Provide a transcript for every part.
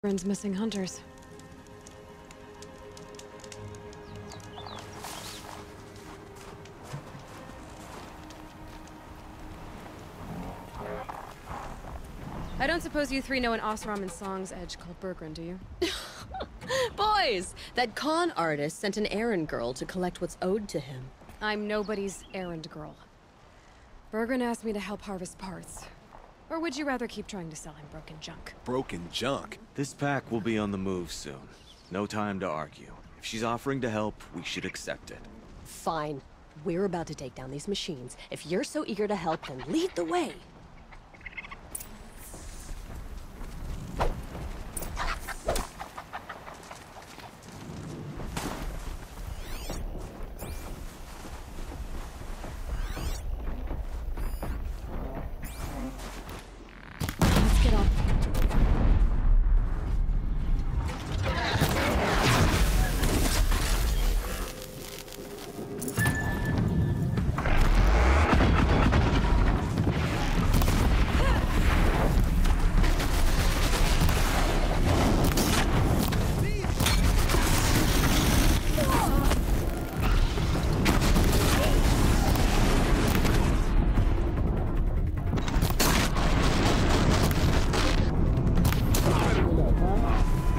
Burgrend's missing hunters. I don't suppose you three know an Osram and Song's edge called Burgrend, do you? Boys! That con artist sent an errand girl to collect what's owed to him. I'm nobody's errand girl. Burgrend asked me to help harvest parts. Or would you rather keep trying to sell him broken junk? Broken junk? This pack will be on the move soon. No time to argue. If she's offering to help, we should accept it. Fine. We're about to take down these machines. If you're so eager to help, then lead the way.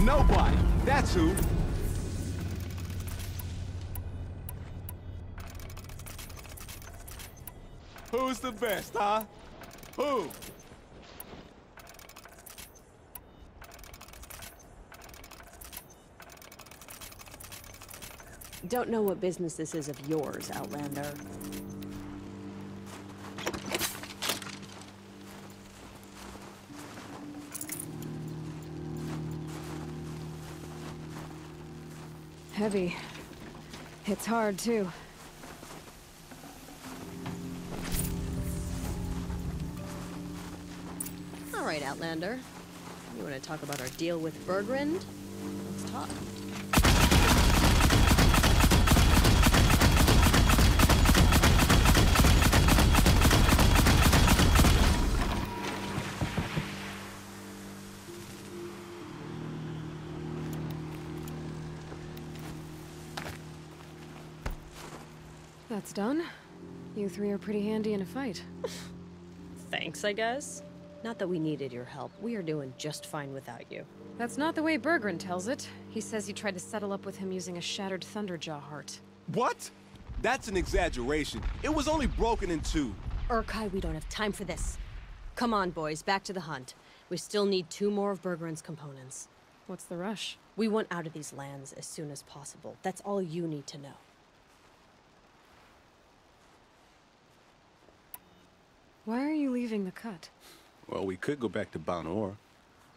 Nobody. That's who. Who's the best, huh? Who? Don't know what business this is of yours, Outlander. Heavy. Hits hard, too. All right, Outlander. You want to talk about our deal with Burgrend? Let's talk. That's done. You three are pretty handy in a fight. Thanks, I guess. Not that we needed your help. We are doing just fine without you. That's not the way Burgrend tells it. He says you tried to settle up with him using a shattered Thunderjaw heart. What? That's an exaggeration. It was only broken in two. Urkai, we don't have time for this. Come on, boys, back to the hunt. We still need 2 more of Burgrend's components. What's the rush? We want out of these lands as soon as possible. That's all you need to know. Why are you leaving the cut? Well, we could go back to Banor.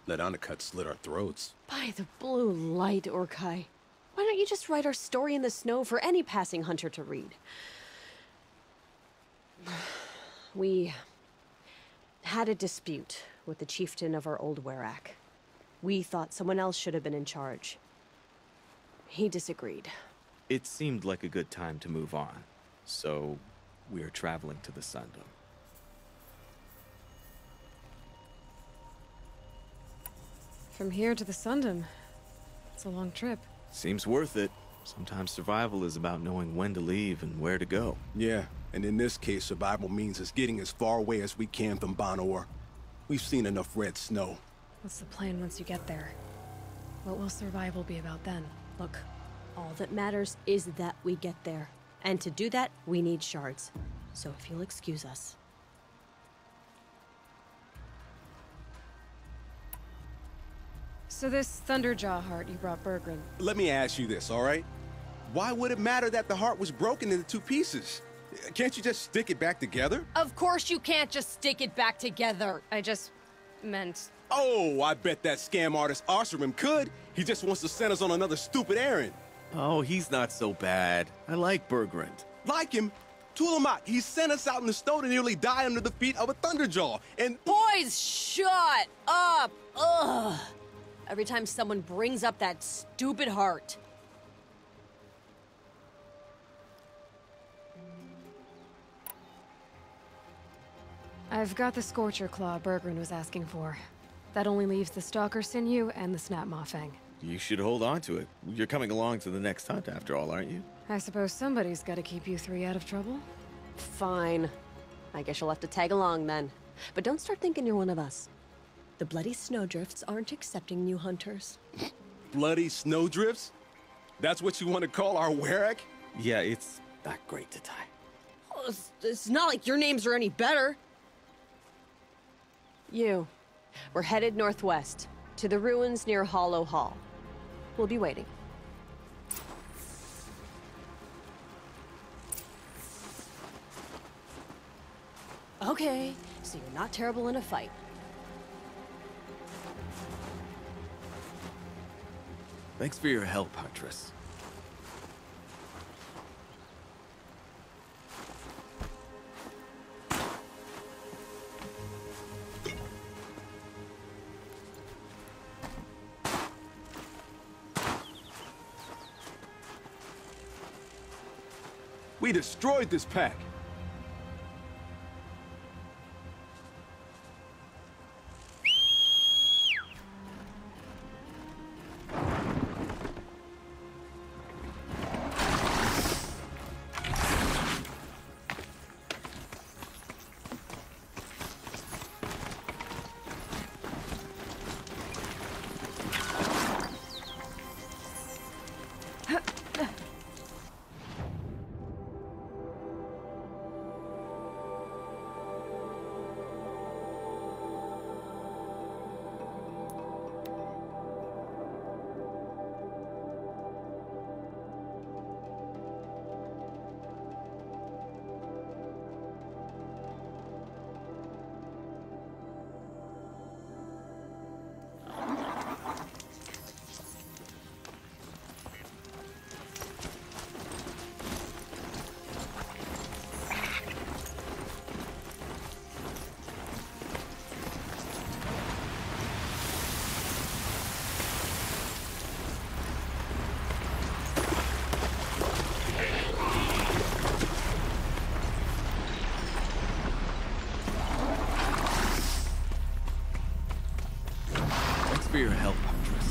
Let Undercut slit our throats. By the blue light, Urkai. Why don't you just write our story in the snow for any passing hunter to read? We had a dispute with the chieftain of our old Werak. We thought someone else should have been in charge. He disagreed. It seemed like a good time to move on, so we are traveling to the Sundom. From here to the Sundom. It's a long trip. Seems worth it. Sometimes survival is about knowing when to leave and where to go. Yeah, and in this case, survival means us getting as far away as we can from Banor. We've seen enough red snow. What's the plan once you get there? What will survival be about then? Look, all that matters is that we get there. And to do that, we need shards. So if you'll excuse us. So this Thunderjaw heart you brought Burgrend. Let me ask you this, all right? Why would it matter that the heart was broken into 2 pieces? Can't you just stick it back together? Of course you can't just stick it back together. I just meant... Oh, I bet that scam artist Arsarim could. He just wants to send us on another stupid errand. Oh, he's not so bad. I like Burgrend. Like him? Tulamak, he sent us out in the snow to nearly die under the feet of a Thunderjaw, and... Boys, shut up! Ugh! Every time someone brings up that stupid heart. I've got the Scorcher Claw Burgrend was asking for. That only leaves the Stalker Sinew and the Snap Maw Fang. You should hold on to it. You're coming along to the next hunt after all, aren't you? I suppose somebody's gotta keep you three out of trouble. Fine. I guess you'll have to tag along then. But don't start thinking you're one of us. The Bloody Snowdrifts aren't accepting new hunters. Bloody snowdrifts? That's what you want to call our Werak? Yeah, it's not great to tie. Oh, it's not like your names are any better. We're headed northwest, to the ruins near Hollow Hall. We'll be waiting. Okay, so you're not terrible in a fight. Thanks for your help, Huntress. We destroyed this pack. For your help, Huntress.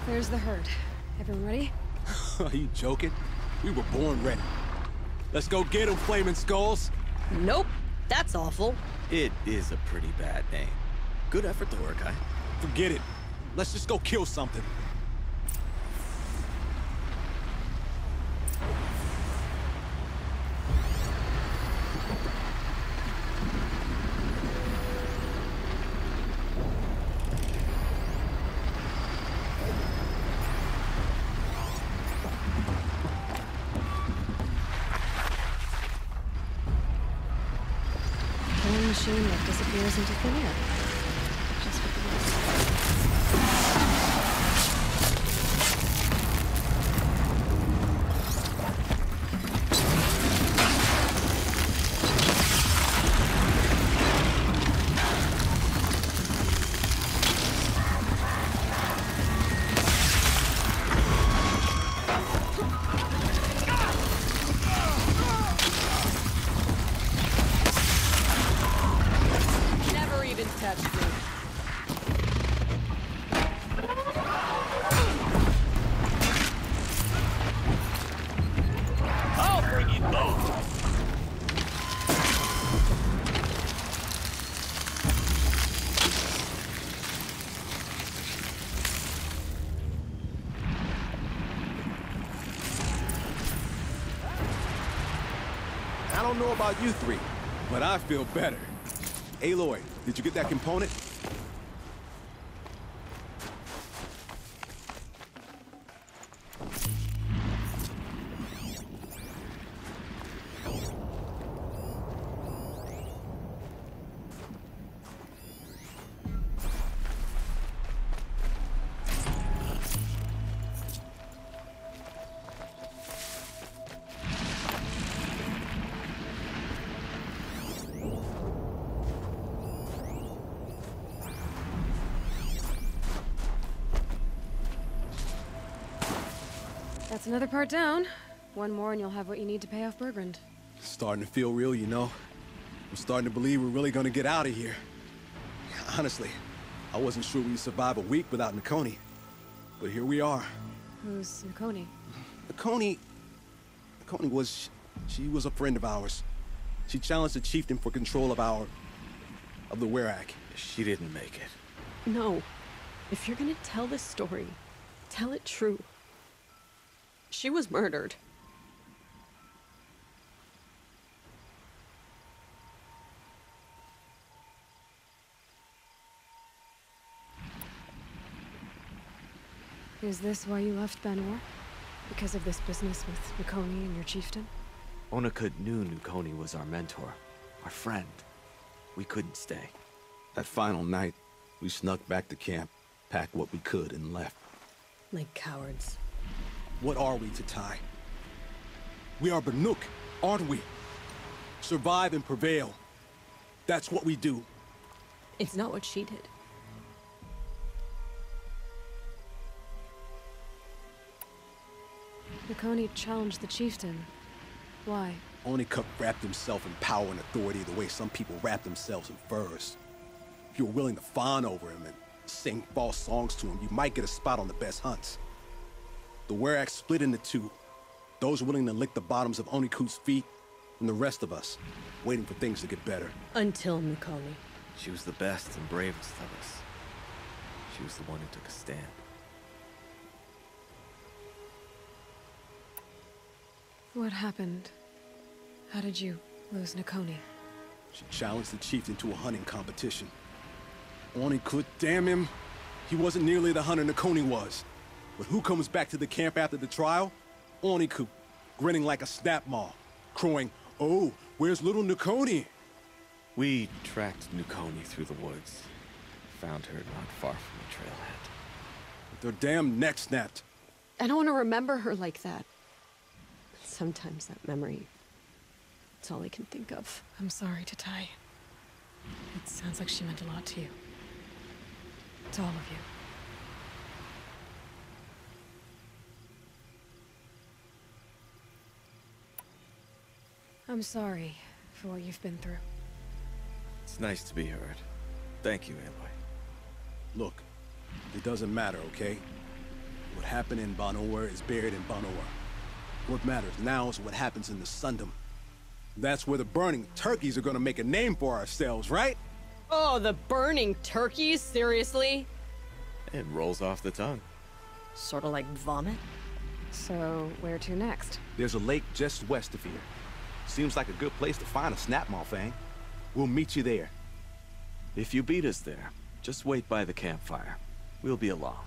There's the herd. Everyone ready? Are you joking? We were born ready. Let's go get them, flaming skulls. Nope, that's awful. It is a pretty bad name. Good effort, though, Urkai. Forget it. Let's just go kill something. Killing machine that disappears into thin air. Just what the Never even touched me. I'll bring you both. I don't know about you three, but I feel better. Aloy, did you get that component? That's another part down. One more and you'll have what you need to pay off Burgrend. Starting to feel real, you know. I'm starting to believe we're really gonna get out of here. Honestly, I wasn't sure we'd survive a week without Nakoni. But here we are. Who's Nakoni? Nakoni was... she was a friend of ours. She challenged the chieftain for control of the Werak. She didn't make it. No. If you're gonna tell this story, tell it true. She was murdered. Is this why you left Banor? Because of this business with Nakoni and your chieftain? Onakut knew Nukoni was our mentor, our friend. We couldn't stay. That final night, we snuck back to camp, packed what we could, and left. Like cowards. What are we to Tai? We are Banuk, aren't we? Survive and prevail. That's what we do. It's not what she did. Nakoni challenged the chieftain. Why? Onikup wrapped himself in power and authority the way some people wrap themselves in furs. If you're willing to fawn over him and sing false songs to him, you might get a spot on the best hunts. The Werak split into two. Those willing to lick the bottoms of Onikut's feet, and the rest of us, waiting for things to get better. Until Nakoni. She was the best and bravest of us. She was the one who took a stand. What happened? How did you lose Nakoni? She challenged the chieftain to a hunting competition. Onikut, damn him, he wasn't nearly the hunter Nakoni was. But who comes back to the camp after the trial? Onikut, grinning like a snap maw, crowing, "Oh, where's little Nakoni?" We tracked Nukoni through the woods. Found her not far from the trailhead. With their damn neck snapped. I don't want to remember her like that. Sometimes that memory, it's all I can think of. I'm sorry to Tai. It sounds like she meant a lot to you. To all of you. I'm sorry for what you've been through. It's nice to be heard. Thank you, Aloy. Look, it doesn't matter, okay? What happened in Banor is buried in Banor. What matters now is what happens in the Sundom. That's where the burning turkeys are gonna make a name for ourselves, right? Oh, the burning turkeys? Seriously? It rolls off the tongue. Sort of like vomit? So, where to next? There's a lake just west of here. Seems like a good place to find a snapmaw fang. We'll meet you there. If you beat us there, just wait by the campfire. We'll be along.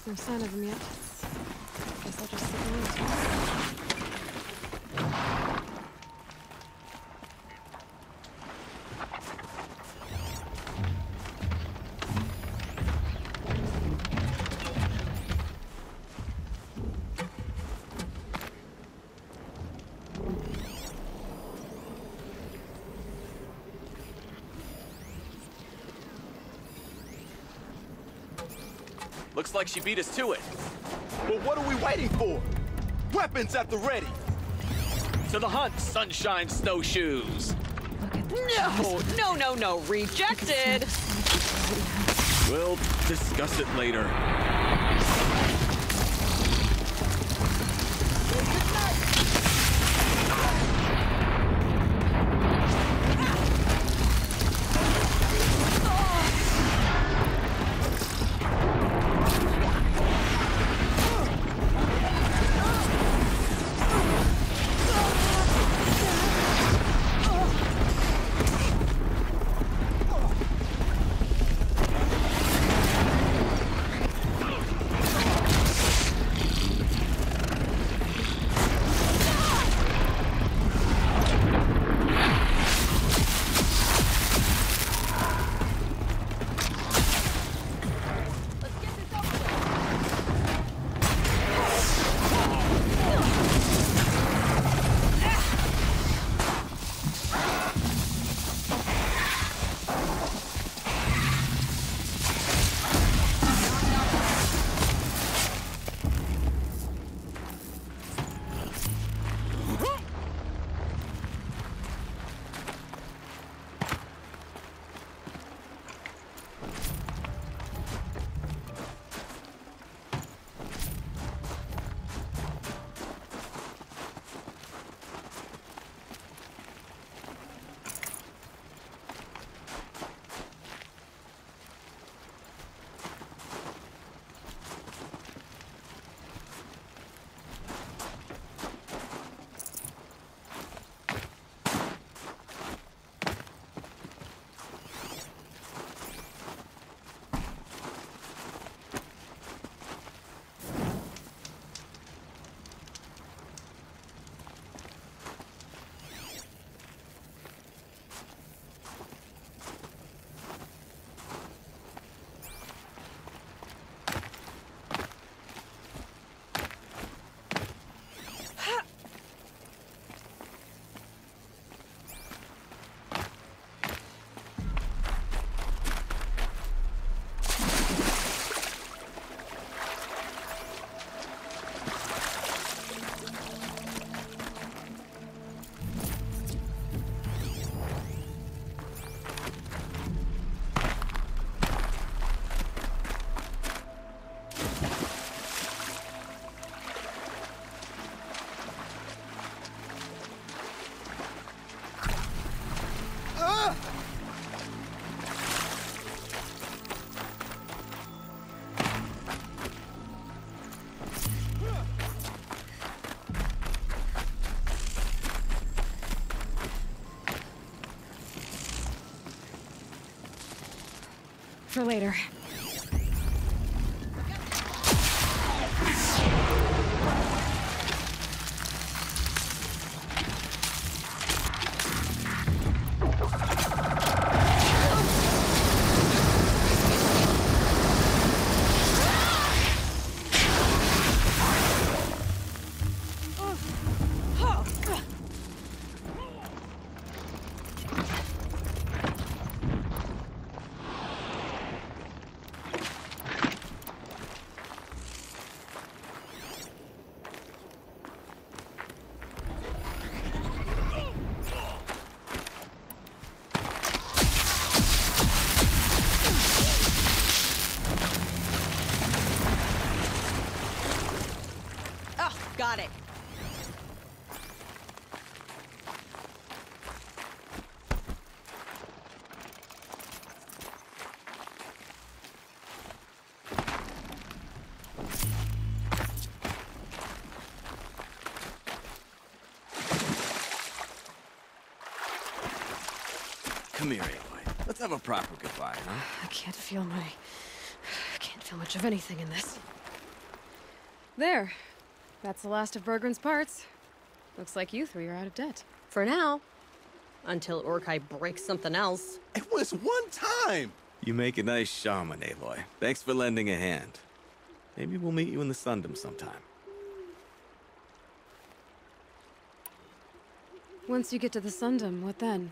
No sign of him yet. Guess I'll just sit and wait. Looks like she beat us to it. Well, what are we waiting for? Weapons at the ready! To the hunt, sunshine snowshoes! Look at the No, rejected! We'll discuss it later. for later. Got it. Come here, Aloy. Let's have a proper goodbye, huh? I can't feel much of anything in this. There. That's the last of Burgrend's parts. Looks like you three are out of debt. For now. Until Urkai breaks something else. It was one time! You make a nice shaman, Aloy. Thanks for lending a hand. Maybe we'll meet you in the Sundom sometime. Once you get to the Sundom, what then?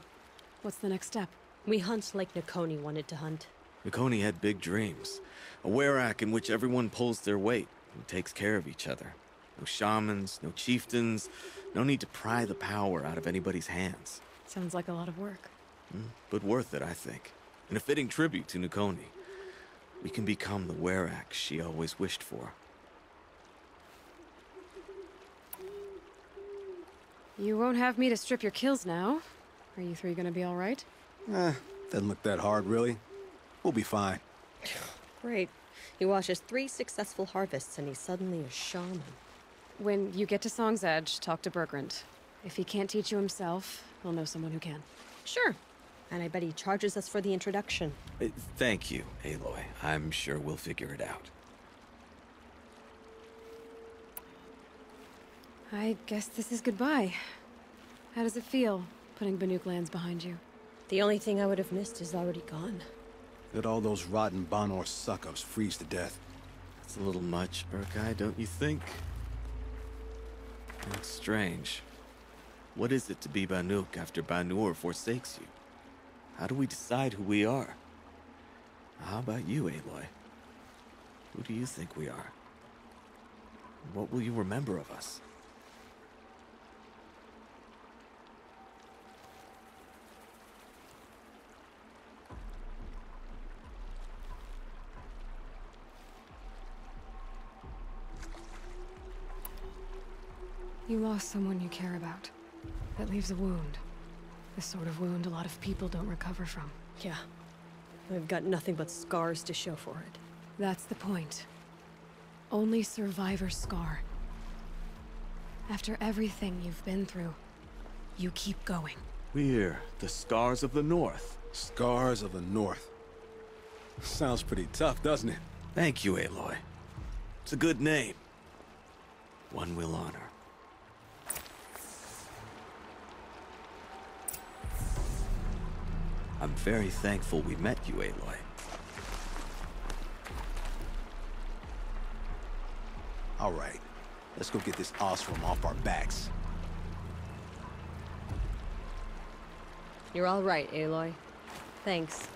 What's the next step? We hunt like Nakoni wanted to hunt. Nakoni had big dreams. A werak in which everyone pulls their weight and takes care of each other. No shamans, no chieftains, no need to pry the power out of anybody's hands. Sounds like a lot of work. But worth it, I think. And a fitting tribute to Nakoni. We can become the werak she always wished for. You won't have me to strip your kills now. Are you three gonna be all right? Doesn't look that hard, really. We'll be fine. Great. He watches 3 successful harvests and he's suddenly a shaman. When you get to Song's Edge, talk to Burgrend. If he can't teach you himself, he'll know someone who can. Sure. And I bet he charges us for the introduction. Thank you, Aloy. I'm sure we'll figure it out. I guess this is goodbye. How does it feel, putting Banuk lands behind you? The only thing I would have missed is already gone. Let all those rotten Banor suck-ups freeze to death. It's a little much, Urkai, don't you think? It's strange. What is it to be Banuk after Banur forsakes you? How do we decide who we are? How about you, Aloy? Who do you think we are? What will you remember of us? You lost someone you care about. That leaves a wound. The sort of wound a lot of people don't recover from. Yeah. I've got nothing but scars to show for it. That's the point. Only survivor's scar. After everything you've been through, you keep going. We're the Scars of the North. Scars of the North. Sounds pretty tough, doesn't it? Thank you, Aloy. It's a good name. One we'll honor. I'm very thankful we met you, Aloy. All right. Let's go get this Osram off our backs. You're all right, Aloy. Thanks.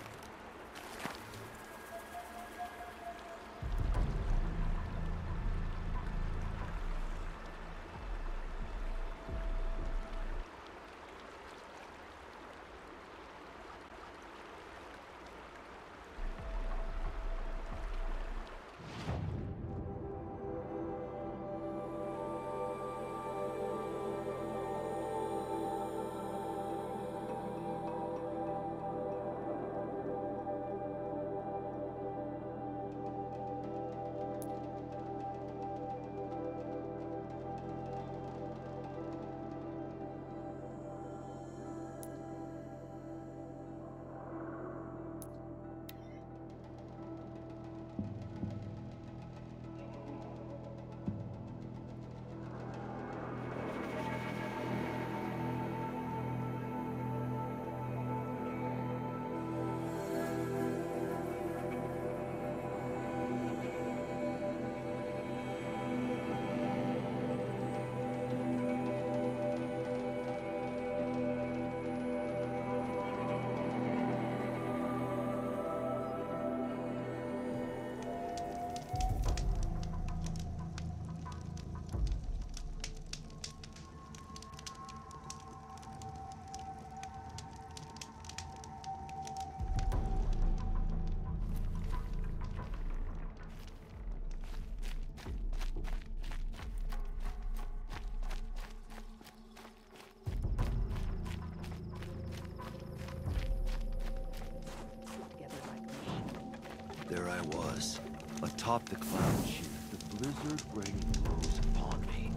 There I was, atop the cloud chute, the blizzard raining blows upon me.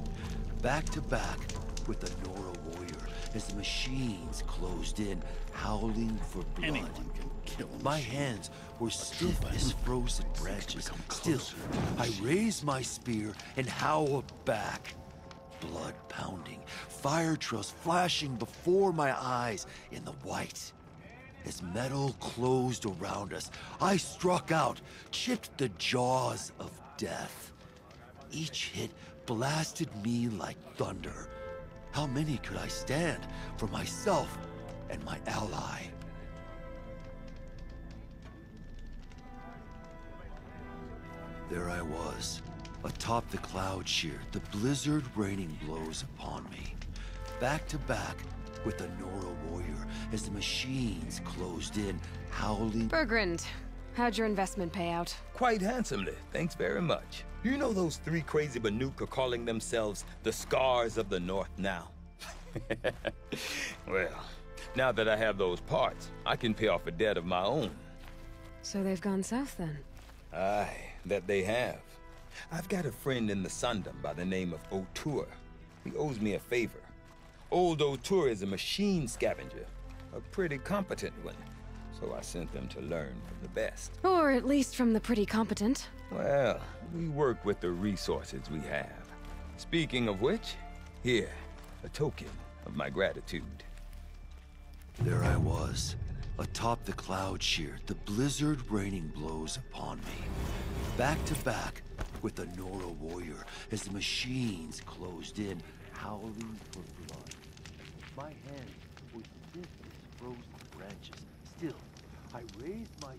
Back to back with the Nora warrior as the machines closed in, howling for blood. Anyone can kill a My machine. hands were stiff as frozen branches. Still, I raised my spear and howled back. Blood pounding, fire trails flashing before my eyes in the white. As metal closed around us, I struck out, chipped the jaws of death. Each hit blasted me like thunder. How many could I stand for myself and my ally? There I was, atop the cloud sheer, the blizzard raining blows upon me. Back to back with the Nora warrior as the machines closed in, howling. Burgrend, how'd your investment pay out? Quite handsomely, thanks very much. You know those three crazy Banuk are calling themselves the Scars of the North now? Well, now that I have those parts, I can pay off a debt of my own. So they've gone south then? Aye, that they have. I've got a friend in the Sundom by the name of O'Toole. He owes me a favor. Old O'Toole is a machine scavenger, a pretty competent one. So I sent them to learn from the best. Or at least from the pretty competent. Well, we work with the resources we have. Speaking of which, here, a token of my gratitude. There I was, atop the cloud sheer, the blizzard raining blows upon me. Back to back with the Nora warrior as the machines closed in, howling for blood. My hands were stiff as frozen branches. Still, I raised my